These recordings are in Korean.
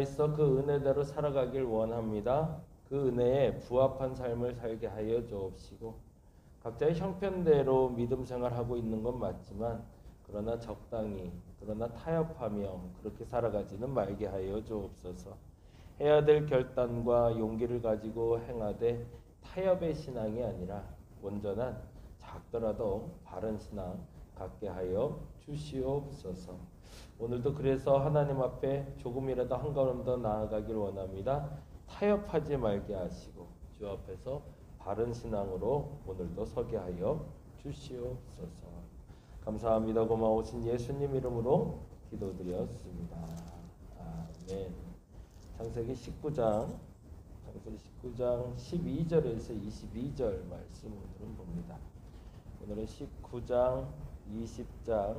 있어 그 은혜대로 살아가길 원합니다. 그 은혜에 부합한 삶을 살게 하여 주옵시고 각자의 형편대로 믿음 생활하고 있는 건 맞지만 그러나 적당히 그러나 타협하며 그렇게 살아가지는 말게 하여 주옵소서. 해야 될 결단과 용기를 가지고 행하되 타협의 신앙이 아니라 온전한 작더라도 바른 신앙 갖게 하여 주시옵소서. 오늘도 그래서 하나님 앞에 조금이라도 한 걸음 더 나아가길 원합니다. 타협하지 말게 하시고 주 앞에서 바른 신앙으로 오늘도 서게 하여 주시옵소서. 감사합니다. 고마우신 예수님 이름으로 기도드렸습니다. 아멘. 창세기 19장 12절에서 22절 말씀 오늘은 봅니다. 오늘은 19장, 20장,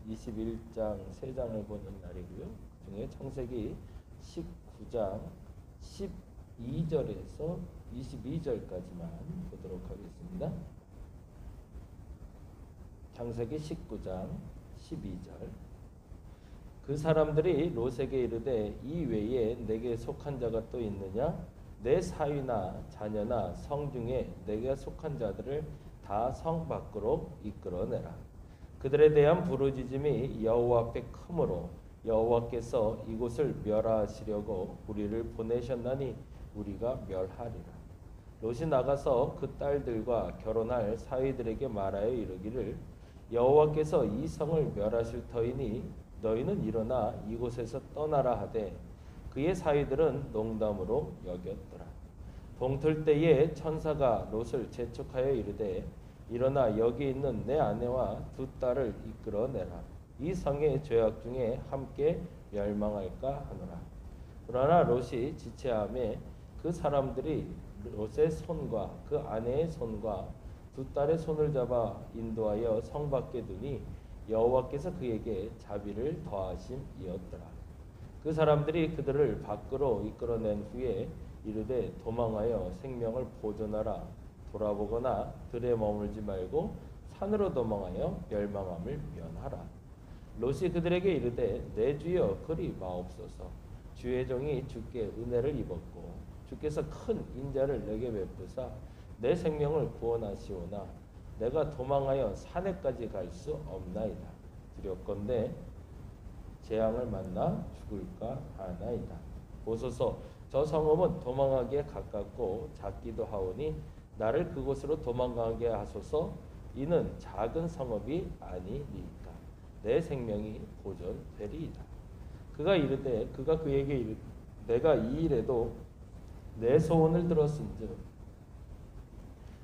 21장 세 장을 보는 날이고요. 그중에 창세기 19장 12절에서 22절까지만 보도록 하겠습니다. 창세기 19장 12절. 그 사람들이 롯에게 이르되 이 외에 내게 속한 자가 또 있느냐? 내 사위나 자녀나 성 중에 내게 속한 자들을 다 성 밖으로 이끌어내라. 그들에 대한 부르짖음이 여호와 앞에 크므로 여호와께서 이곳을 멸하시려고 우리를 보내셨나니 우리가 멸하리라. 롯이 나가서 그 딸들과 결혼할 사위들에게 말하여 이르기를 여호와께서 이 성을 멸하실 터이니 너희는 일어나 이곳에서 떠나라 하되 그의 사위들은 농담으로 여겼더라. 동틀 때에 천사가 롯을 재촉하여 이르되 일어나 여기 있는 내 아내와 두 딸을 이끌어내라. 이 성의 죄악 중에 함께 멸망할까 하노라. 그러나 롯이 지체함에 그 사람들이 롯의 손과 그 아내의 손과 두 딸의 손을 잡아 인도하여 성 밖에 두니 여호와께서 그에게 자비를 더하심이었더라. 그 사람들이 그들을 밖으로 이끌어낸 후에 이르되 도망하여 생명을 보존하라. 돌아보거나 들에 머물지 말고 산으로 도망하여 멸망함을 면하라. 롯이 그들에게 이르되 내 주여 그리 마옵소서. 주의 종이 주께 은혜를 입었고 주께서 큰 인자를 내게 베푸사 내 생명을 구원하시오나 내가 도망하여 산에까지 갈 수 없나이다. 두렵건대 재앙을 만나 죽을까 하나이다. 보소서 저 성읍은 도망하기에 가깝고 작기도 하오니 나를 그곳으로 도망가게 하소서. 이는 작은 성읍이 아니니까 내 생명이 보존되리이다. 그가 그에게 이르되 내가 이 일에도 내 소원을 들었은즉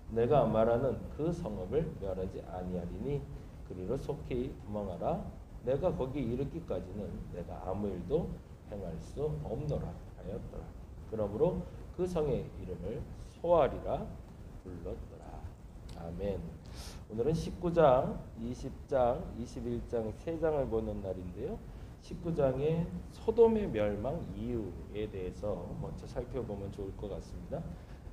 내가 말하는 그 성읍을 멸하지 아니하리니 그리로 속히 도망하라. 내가 거기 이르기까지는 내가 아무 일도 행할 수 없노라 하였더라. 그러므로 그 성의 이름을 소알이라 불렀더라. 아멘. 오늘은 19장, 20장, 21장 세 장을 보는 날인데요. 19장의 소돔의 멸망 이유에 대해서 먼저 살펴보면 좋을 것 같습니다.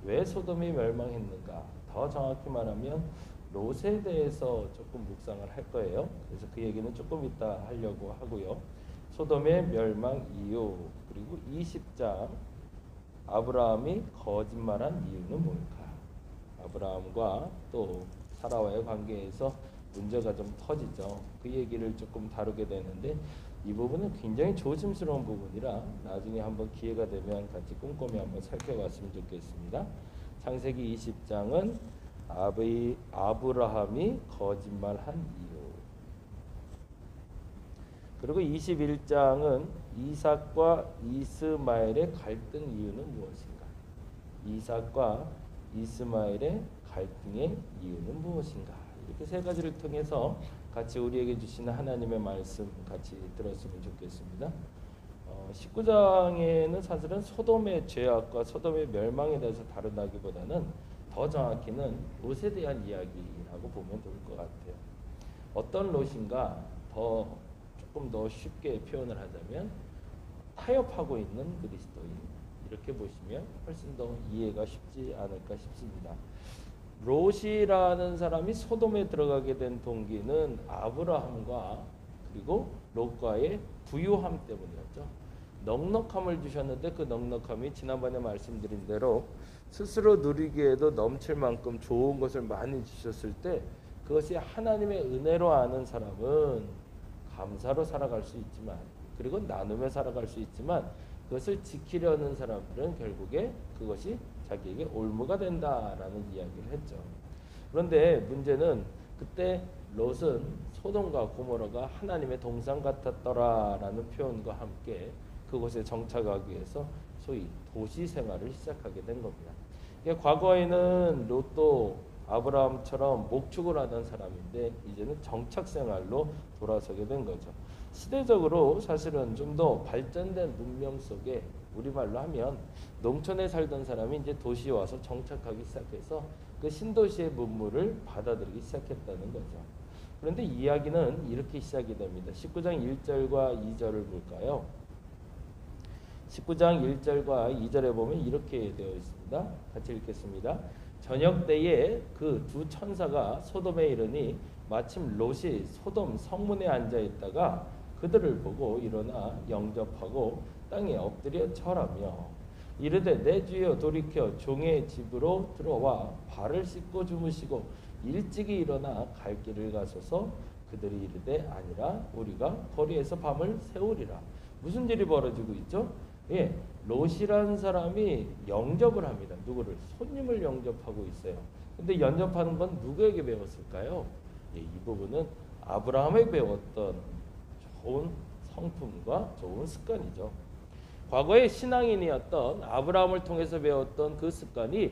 왜 소돔이 멸망했는가? 더 정확히 말하면 롯에 대해서 조금 묵상을 할 거예요. 그래서 그 얘기는 조금 이따 하려고 하고요. 소돔의 멸망 이유, 그리고 20장 아브라함이 거짓말한 이유는 뭘까? 아브라함과 또 사라와의 관계에서 문제가 좀 터지죠. 그 얘기를 조금 다루게 되는데 이 부분은 굉장히 조심스러운 부분이라 나중에 한번 기회가 되면 같이 꼼꼼히 한번 살펴봤으면 좋겠습니다. 창세기 20장은 아브라함이 거짓말한 이유. 그리고 21장은 이삭과 이스마엘의 갈등 이유는 무엇인가? 이삭과 이스마엘의 갈등의 이유는 무엇인가? 이렇게 세 가지를 통해서 같이 우리에게 주시는 하나님의 말씀 같이 들었으면 좋겠습니다. 19장에는 사실은 소돔의 죄악과 소돔의 멸망에 대해서 다룬다기보다는 더 정확히는 롯에 대한 이야기라고 보면 좋을 것 같아요. 어떤 롯인가 조금 더 쉽게 표현을 하자면 타협하고 있는 그리스도인, 이렇게 보시면 훨씬 더 이해가 쉽지 않을까 싶습니다. 롯이라는 사람이 소돔에 들어가게 된 동기는 아브라함과 그리고 롯과의 부유함 때문이었죠. 넉넉함을 주셨는데 그 넉넉함이 지난번에 말씀드린 대로 스스로 누리기에도 넘칠 만큼 좋은 것을 많이 주셨을 때 그것이 하나님의 은혜로 아는 사람은 감사로 살아갈 수 있지만, 그리고 나누며 살아갈 수 있지만, 그것을 지키려는 사람들은 결국에 그것이 자기에게 올무가 된다라는 이야기를 했죠. 그런데 문제는 그때 롯은 소돔과 고모라가 하나님의 동상 같았더라라는 표현과 함께 그곳에 정착하기 위해서 소위 도시 생활을 시작하게 된 겁니다. 과거에는 롯도 아브라함처럼 목축을 하던 사람인데 이제는 정착 생활로 돌아서게 된 거죠. 시대적으로 사실은 좀 더 발전된 문명 속에 우리말로 하면 농촌에 살던 사람이 이제 도시에 와서 정착하기 시작해서 그 신도시의 문물을 받아들이기 시작했다는 거죠. 그런데 이야기는 이렇게 시작이 됩니다. 19장 1절과 2절을 볼까요? 19장 1절과 2절에 보면 이렇게 되어 있습니다. 같이 읽겠습니다. 저녁 때에 그 두 천사가 소돔에 이르니 마침 롯이 소돔 성문에 앉아 있다가 그들을 보고 일어나 영접하고 땅에 엎드려 절하며 이르되 내 주여 돌이켜 종의 집으로 들어와 발을 씻고 주무시고 일찍이 일어나 갈 길을 가소서. 그들이 이르되 아니라 우리가 거리에서 밤을 새우리라. 무슨 일이 벌어지고 있죠? 롯이라는 사람이 영접을 합니다. 누구를? 손님을 영접하고 있어요. 근데 영접하는 건 누구에게 배웠을까요? 이 부분은 아브라함에게 배웠던 좋은 성품과 좋은 습관이죠. 과거에 신앙인이었던 아브라함을 통해서 배웠던 그 습관이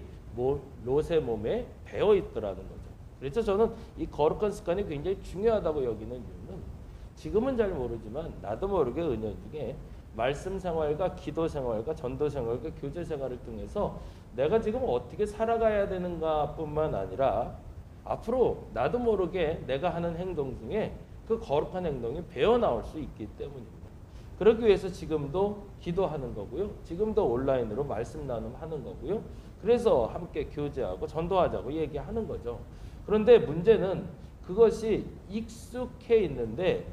롯의 몸에 배어 있더라는 거죠. 그래서 저는 이 거룩한 습관이 굉장히 중요하다고 여기는 이유는 지금은 잘 모르지만 나도 모르게 은연 중에 말씀 생활과 기도 생활과 전도 생활과 교제 생활을 통해서 내가 지금 어떻게 살아가야 되는가 뿐만 아니라 앞으로 나도 모르게 내가 하는 행동 중에 그 거룩한 행동이 배어나올 수 있기 때문입니다. 그러기 위해서 지금도 기도하는 거고요. 지금도 온라인으로 말씀 나눔하는 거고요. 그래서 함께 교제하고 전도하자고 얘기하는 거죠. 그런데 문제는 그것이 익숙해 있는데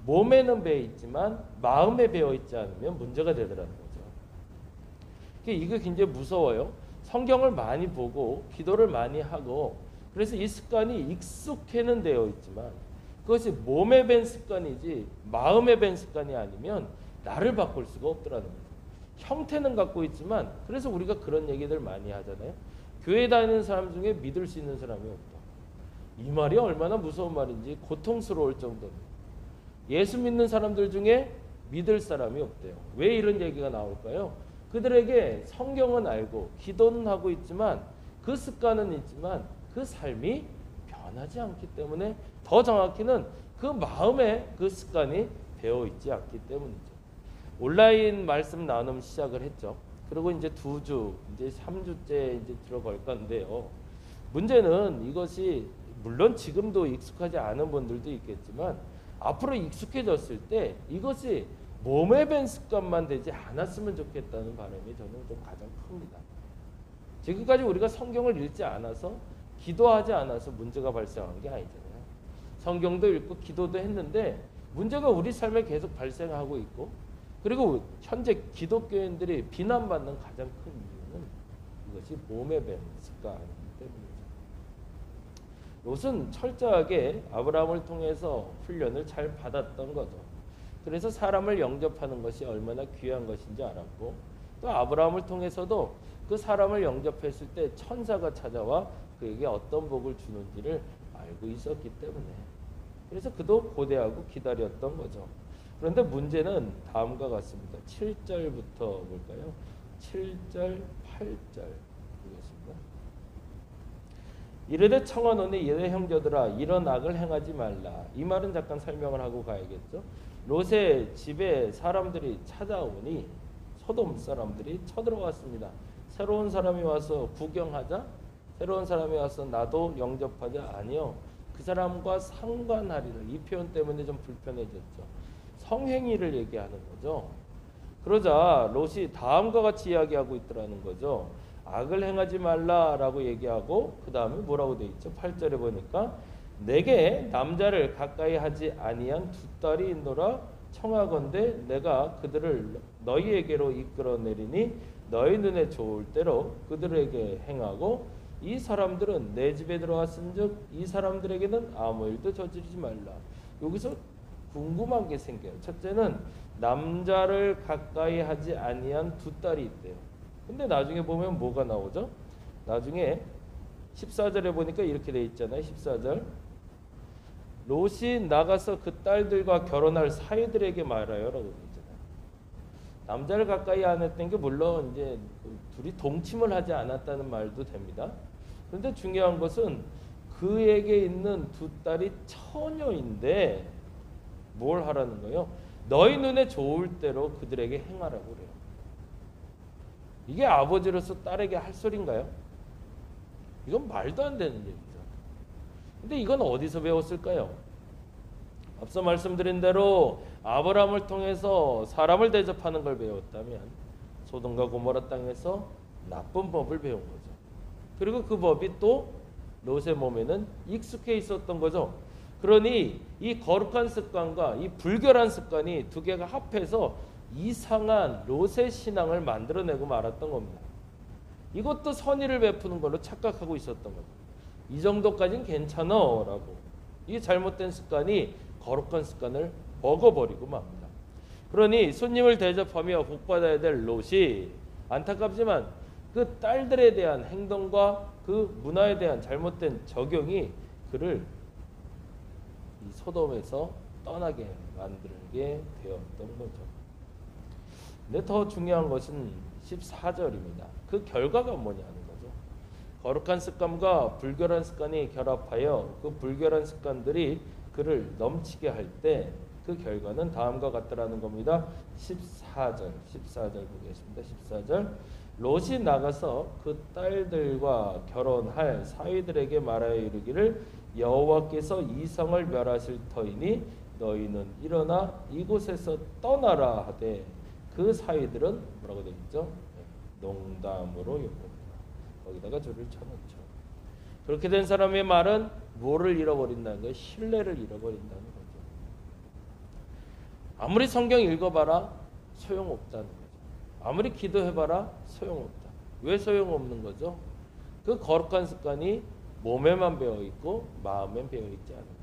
몸에는 배어 있지만 마음에 배어 있지 않으면 문제가 되더라는 거죠. 이게 굉장히 무서워요. 성경을 많이 보고 기도를 많이 하고 그래서 이 습관이 익숙해는 되어 있지만 그것이 몸에 밴 습관이지 마음에 밴 습관이 아니면 나를 바꿀 수가 없더라는 거죠. 형태는 갖고 있지만 그래서 우리가 그런 얘기들 많이 하잖아요. 교회 다니는 사람 중에 믿을 수 있는 사람이 없다. 이 말이 얼마나 무서운 말인지 고통스러울 정도입니다. 예수 믿는 사람들 중에 믿을 사람이 없대요. 왜 이런 얘기가 나올까요? 그들에게 성경은 알고 기도는 하고 있지만 그 습관은 있지만 그 삶이 변하지 않기 때문에 더 정확히는 그 마음에 그 습관이 배어 있지 않기 때문이죠. 온라인 말씀 나눔 시작을 했죠. 그리고 이제 2주, 이제 3주째 이제 들어갈 건데요. 문제는 이것이 물론 지금도 익숙하지 않은 분들도 있겠지만 앞으로 익숙해졌을 때 이것이 몸에 밴 습관만 되지 않았으면 좋겠다는 바람이 저는 좀 가장 큽니다. 지금까지 우리가 성경을 읽지 않아서 기도하지 않아서 문제가 발생한 게 아니잖아요. 성경도 읽고 기도도 했는데 문제가 우리 삶에 계속 발생하고 있고 그리고 현재 기독교인들이 비난받는 가장 큰 이유는 이것이 몸에 밴 습관이기 때문이죠. 롯은 철저하게 아브라함을 통해서 훈련을 잘 받았던 거죠. 그래서 사람을 영접하는 것이 얼마나 귀한 것인지 알았고 또 아브라함을 통해서도 그 사람을 영접했을 때 천사가 찾아와 그에게 어떤 복을 주는지를 알고 있었기 때문에 그래서 그도 고대하고 기다렸던 거죠. 그런데 문제는 다음과 같습니다. 7절부터 볼까요? 7절, 8절 보겠습니다. 이르되 청하노니 이르되 형제들아 이런 악을 행하지 말라. 이 말은 잠깐 설명을 하고 가야겠죠. 롯의 집에 사람들이 찾아오니 소돔 사람들이 쳐들어왔습니다. 새로운 사람이 와서 구경하자? 새로운 사람이 와서 나도 영접하자? 아니요. 그 사람과 상관하리라. 이 표현 때문에 좀 불편해졌죠. 성행위를 얘기하는 거죠. 그러자 롯이 다음과 같이 이야기하고 있더라는 거죠. 악을 행하지 말라라고 얘기하고 그 다음에 뭐라고 돼 있죠? 8절에 보니까 내게 남자를 가까이 하지 아니한 두 딸이 있노라. 청하건대 내가 그들을 너희에게로 이끌어내리니 너희 눈에 좋을 대로 그들에게 행하고 이 사람들은 내 집에 들어왔은즉 이 사람들에게는 아무 일도 저지르지 말라. 여기서 궁금한 게 생겨요. 첫째는 남자를 가까이 하지 아니한 두 딸이 있대요. 근데 나중에 보면 뭐가 나오죠? 나중에 14절에 보니까 이렇게 돼 있잖아요. 14절 롯이 나가서 그 딸들과 결혼할 사이들에게 말하여라고 돼 있잖아요. 남자를 가까이 안 했던 게 물론 이제 둘이 동침을 하지 않았다는 말도 됩니다. 그런데 중요한 것은 그에게 있는 두 딸이 처녀인데 뭘 하라는 거예요? 너희 눈에 좋을 대로 그들에게 행하라고 그래요. 이게 아버지로서 딸에게 할 소리인가요? 이건 말도 안 되는 얘기죠. 근데 이건 어디서 배웠을까요? 앞서 말씀드린 대로 아브라함을 통해서 사람을 대접하는 걸 배웠다면 소돔과 고모라 땅에서 나쁜 법을 배운 거죠. 그리고 그 법이 또 롯의 몸에는 익숙해 있었던 거죠. 그러니 이 거룩한 습관과 이 불결한 습관이 두 개가 합해서 이상한 롯의 신앙을 만들어내고 말았던 겁니다. 이것도 선의를 베푸는 걸로 착각하고 있었던 거죠. 이 정도까지는 괜찮아 라고. 이 잘못된 습관이 거룩한 습관을 먹어버리고 맙니다. 그러니 손님을 대접하며 복받아야 될 롯이 안타깝지만 그 딸들에 대한 행동과 그 문화에 대한 잘못된 적용이 그를 이 소돔에서 떠나게 만들게 되었던 거죠. 근데 더 중요한 것은 14절입니다. 그 결과가 뭐냐는 거죠. 거룩한 습관과 불결한 습관이 결합하여 그 불결한 습관들이 그를 넘치게 할 때 그 결과는 다음과 같더라는 겁니다. 14절 보겠습니다. 14절 롯이 나가서 그 딸들과 결혼할 사위들에게 말하여 이르기를 여호와께서 이 성을 멸하실 터이니 너희는 일어나 이곳에서 떠나라 하되 그 사위들은 뭐라고 되어 있죠? 농담으로 욕합니다. 거기다가 줄을 쳐놓죠. 그렇게 된 사람의 말은 뭐를 잃어버린다는 거예요? 신뢰를 잃어버린다는 거죠. 아무리 성경 읽어봐라 소용없다는 거죠. 아무리 기도해봐라 소용없다. 왜 소용없는 거죠? 그 거룩한 습관이 몸에만 배어있고 마음엔 배어있지 않은 거예요.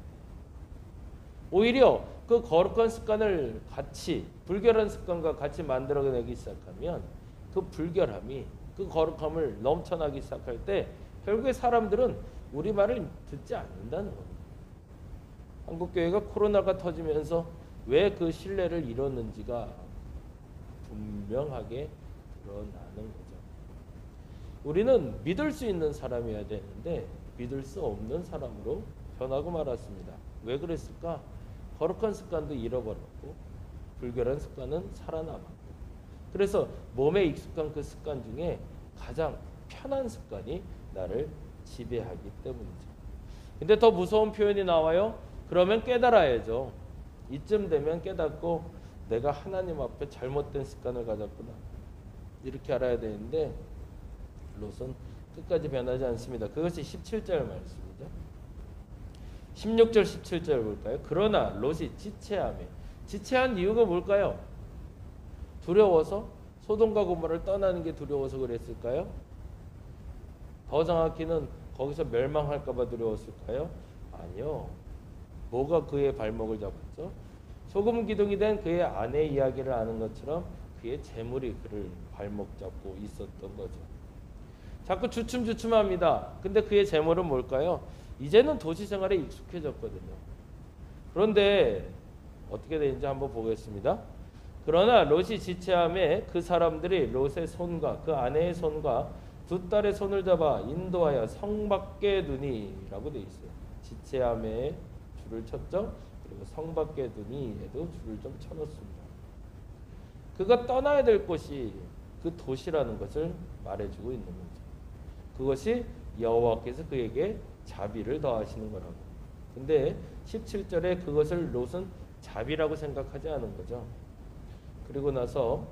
오히려 그 거룩한 습관을 같이 불결한 습관과 같이 만들어내기 시작하면 그 불결함이 그 거룩함을 넘쳐나기 시작할 때 결국에 사람들은 우리 말을 듣지 않는다는 겁니다. 한국교회가 코로나가 터지면서 왜 그 신뢰를 잃었는지가 분명하게 드러나는 거죠. 우리는 믿을 수 있는 사람이어야 되는데 믿을 수 없는 사람으로 변하고 말았습니다. 왜 그랬을까? 거룩한 습관도 잃어버렸고 불결한 습관은 살아남았고 그래서 몸에 익숙한 그 습관 중에 가장 편한 습관이 나를 지배하기 때문이죠. 근데 더 무서운 표현이 나와요. 그러면 깨달아야죠. 이쯤 되면 깨닫고 내가 하나님 앞에 잘못된 습관을 가졌구나. 이렇게 알아야 되는데 롯은 끝까지 변하지 않습니다. 그것이 17절 말씀이죠. 16절 17절 볼까요? 그러나 롯이 지체하며 지체한 이유가 뭘까요? 두려워서 소돔과 고모라를 떠나는 게 두려워서 그랬을까요? 더 정확히는 거기서 멸망할까 봐 두려웠을까요? 아니요. 뭐가 그의 발목을 잡았죠? 소금 기둥이 된 그의 아내 이야기를 아는 것처럼 그의 재물이 그를 발목 잡고 있었던 거죠. 자꾸 주춤주춤합니다. 근데 그의 재물은 뭘까요? 이제는 도시 생활에 익숙해졌거든요. 그런데 어떻게 되는지 한번 보겠습니다. 그러나 롯이 지체함에 그 사람들이 롯의 손과 그 아내의 손과 두 딸의 손을 잡아 인도하여 성 밖에 두니라고 돼 있어요. 지체함에 줄을 쳤죠. 그리고 성 밖에 두니에도 줄을 좀 쳐놓습니다. 그가 떠나야 될 곳이 그 도시라는 것을 말해주고 있는 거죠. 그것이 여호와께서 그에게 자비를 더하시는 거라고. 근데 17절에 그것을 롯은 자비라고 생각하지 않은 거죠. 그리고 나서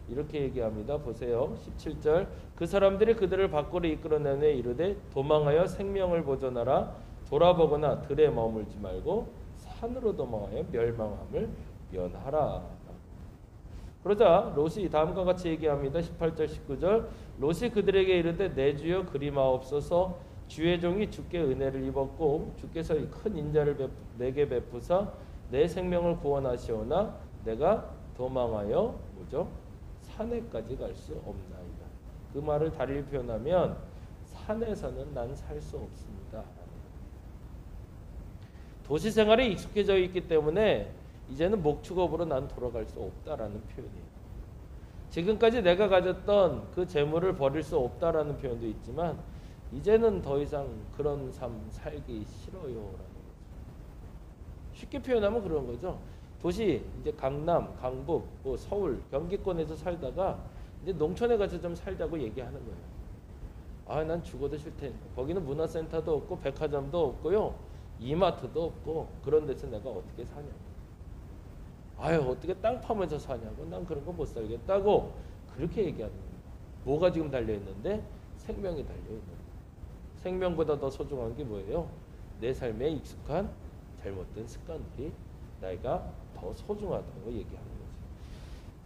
이렇게 얘기합니다. 보세요. 17절 그 사람들이 그들을 밖으로 이끌어내내 이르되 도망하여 생명을 보존하라. 돌아보거나 들에 머물지 말고 산으로 도망하여 멸망함을 면하라. 그러자 롯이 다음과 같이 얘기합니다. 18절 19절 롯이 그들에게 이르되 내 주여 그리마옵소서 주의 종이 주께 은혜를 입었고 주께서 큰 인자를 내게 베푸사 내 생명을 구원하시오나 내가 도망하여 뭐죠? 산에까지 갈 수 없나이다. 그 말을 다르게 표현하면 산에서는 난 살 수 없습니다. 도시 생활에 익숙해져 있기 때문에 이제는 목축업으로 난 돌아갈 수 없다라는 표현이에요. 지금까지 내가 가졌던 그 재물을 버릴 수 없다라는 표현도 있지만 이제는 더 이상 그런 삶 살기 싫어요라는 거죠. 쉽게 표현하면 그런 거죠. 도시 이제 강남, 강북, 뭐 서울, 경기권에서 살다가 이제 농촌에 가서 좀 살자고 얘기하는 거예요. 아, 난 죽어도 싫대. 거기는 문화센터도 없고 백화점도 없고요, 이마트도 없고 그런 데서 내가 어떻게 사냐고. 아유, 어떻게 땅 파면서 사냐고. 난 그런 거 못 살겠다고 그렇게 얘기하는 거예요. 뭐가 지금 달려 있는데? 생명이 달려 있는 거예요. 생명보다 더 소중한 게 뭐예요? 내 삶에 익숙한 잘못된 습관들이 내가 더 소중하다고 얘기하는 거죠.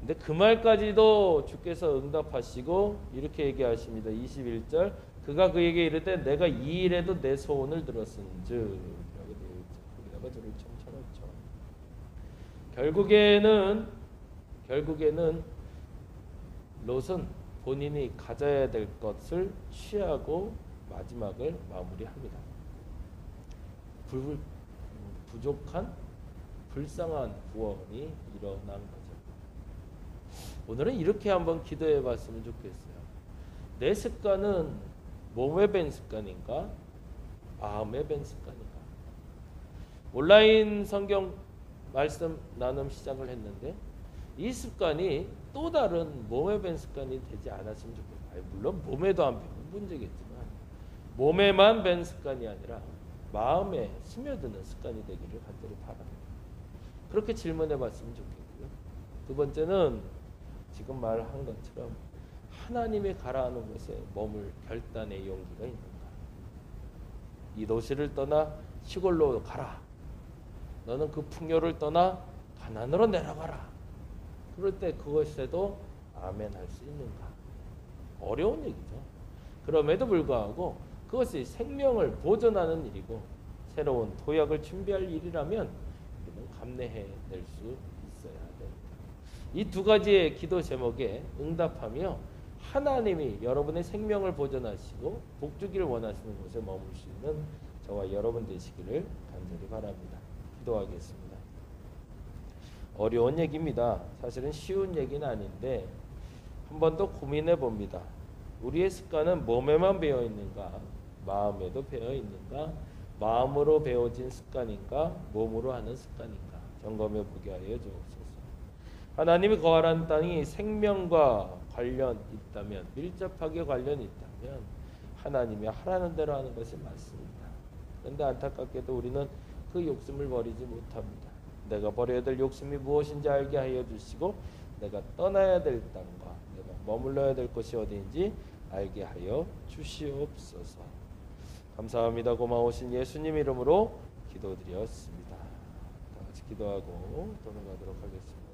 근데 그 말까지도 주께서 응답하시고 이렇게 얘기하십니다. 21절 그가 그에게 이르되 내가 이 일에도 내 소원을 들었은즉 라고 되어 있죠. 거기다가 저를 좀 쳐놓죠. 결국에는 롯은 본인이 가져야 될 것을 취하고 마지막을 마무리합니다. 부족한 불쌍한 구원이 일어난 거죠. 오늘은 이렇게 한번 기도해 봤으면 좋겠어요. 내 습관은 몸에 밴 습관인가? 마음에 밴 습관인가? 온라인 성경 말씀 나눔 시작을 했는데 이 습관이 또 다른 몸에 밴 습관이 되지 않았으면 좋겠어요. 물론 몸에도 안 배면 문제겠지만 몸에만 밴 습관이 아니라 마음에 스며드는 습관이 되기를 간절히 바랍니다. 그렇게 질문해 봤으면 좋겠고요. 두 번째는 지금 말한 것처럼 하나님이 가라하는 곳에 머물 결단의 용기가 있는가. 이 도시를 떠나 시골로 가라. 너는 그 풍요를 떠나 가난으로 내려가라. 그럴 때 그것에도 아멘 할 수 있는가. 어려운 얘기죠. 그럼에도 불구하고 그것이 생명을 보존하는 일이고 새로운 도약을 준비할 일이라면 우리는 감내해 낼 수 있어야 됩니다. 이 두 가지의 기도 제목에 응답하며 하나님이 여러분의 생명을 보존하시고 복주기를 원하시는 곳에 머물 수 있는 저와 여러분 되시기를 간절히 바랍니다. 기도하겠습니다. 어려운 얘기입니다. 사실은 쉬운 얘기는 아닌데 한 번 더 고민해 봅니다. 우리의 습관은 몸에만 배어 있는가? 마음에도 배어 있는가? 마음으로 배워진 습관인가? 몸으로 하는 습관인가? 점검해 보게 하여 주옵소서. 하나님이 거하라는 땅이 생명과 관련 있다면, 밀접하게 관련이 있다면 하나님이 하라는 대로 하는 것이 맞습니다. 그런데 안타깝게도 우리는 그 욕심을 버리지 못합니다. 내가 버려야 될 욕심이 무엇인지 알게 하여 주시고 내가 떠나야 될 땅과 내가 머물러야 될 곳이 어디인지 알게 하여 주시옵소서. 감사합니다. 고마우신 예수님 이름으로 기도드렸습니다. 다 같이 기도하고 돌아가도록 하겠습니다.